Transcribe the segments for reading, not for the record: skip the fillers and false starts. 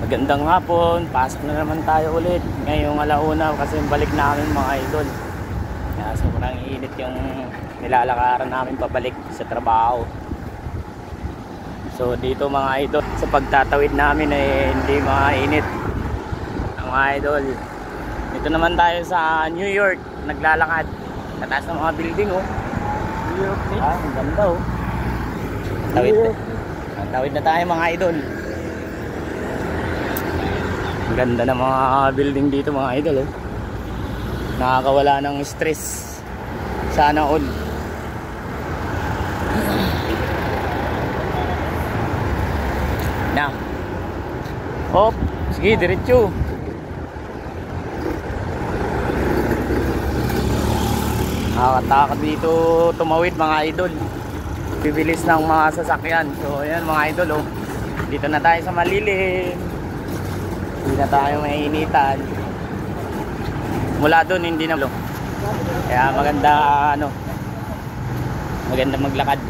Magandang hapon, pasok na naman tayo ulit ngayong alauna kasi balik namin mga idol. Kaya sobrang init yung nilalakaran namin pabalik sa trabaho. So dito mga idol, sa pagtatawid namin ay hindi mainit mga idol. Dito naman tayo sa New York, naglalakad kataas ng mga building oh. New York City. Ang ganda oh. Tawid na tayo mga idol. Ang ganda ng mga building dito mga idol oh. Nakakawala ng stress. Sana all. Na. Hop, sige diretso. Nakakatakot dito tumawid mga idol. Bibilis ng mga sasakyan. So ayan mga idol oh. Dito na tayo sa malilim. Hindi na tayo mainitan. Mula doon hindi na. Kaya maganda maganda maglakad.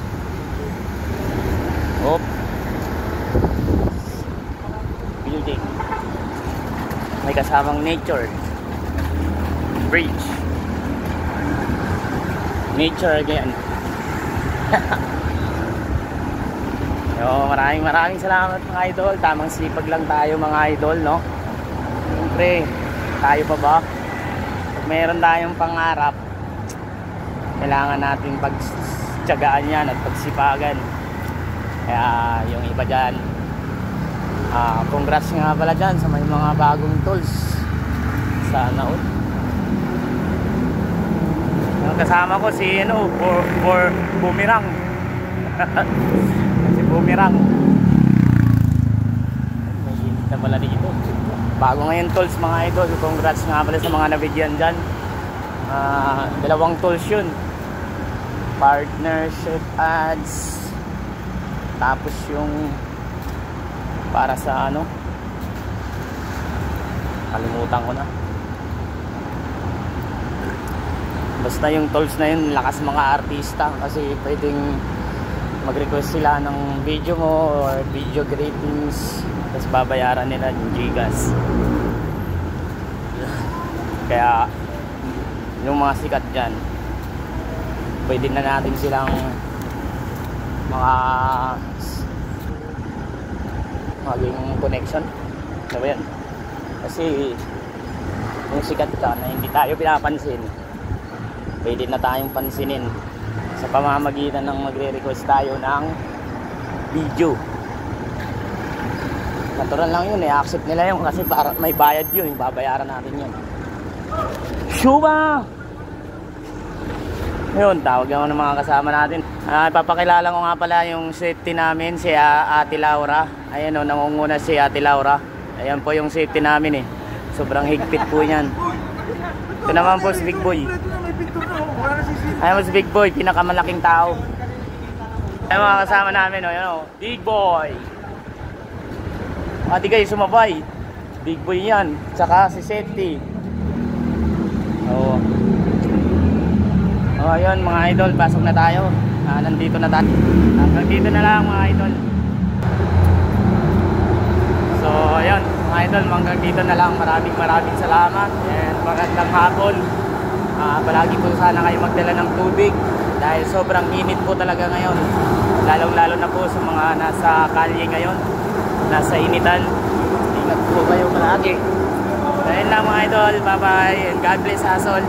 Hop. Building. May kasamang nature. Bridge. Nature again. So, maraming salamat mga idol. Tamang sipag lang tayo mga idol, no? Siyempre, tayo pa ba? Pag mayroon tayong pangarap, kailangan natin pagtyagaan yan at pagsipagan. Kaya yung iba dyan, congrats nga pala dyan sa may mga bagong tools. Sana all. Yung kasama ko si for Boomerang. Si Boomerang. May init na pala dito. Bago ngayon tools mga idol. Congrats nga pala sa mga nabigyan dyan. Dalawang tools yun. Partnership ads. Tapos yung para sa kalimutan ko na. Basta yung tools na yun lakas mga artista. Kasi pwedeng mag-request sila ng video mo or video greetings, tapos babayaran nila yung Gcash. Kaya yung mga sikat dyan, pwede na natin silang maging connection. Diba yan? Kasi yung sikat ka na hindi tayo pinapansin, pwede na tayong pansinin sa pamamagitan ng magre-request tayo ng video. Natural lang yun, i-accept nila yun kasi para may bayad yun, babayaran natin yun. Shuba! Yun, tawag naman ng mga kasama natin. Ipapakilala ko nga pala yung safety namin, si Ate Laura. Ayan o, nangunguna si Ate Laura. Ayan po yung safety namin eh. Sobrang higpit po yan. Ito naman po si Big Boy. Ayan si Big Boy, pinakamalaking tao. Ayan mga kasama namin, Big Boy. Di kayo sumabay. Big Boy yan. Tsaka si Safety. Ayun mga idol, pasok na tayo. Nandito na tayo. Hanggang dito na lang mga idol. So ayun mga idol, hanggang dito na lang. Maraming salamat. And magandang hapon. Palagi po sana kayo magdala ng tubig dahil sobrang init po talaga ngayon, lalo na po sa mga nasa kalye ngayon, nasa initan. Ingat po kayo palagi. Dahil lang mga idol, bye bye and God bless us all.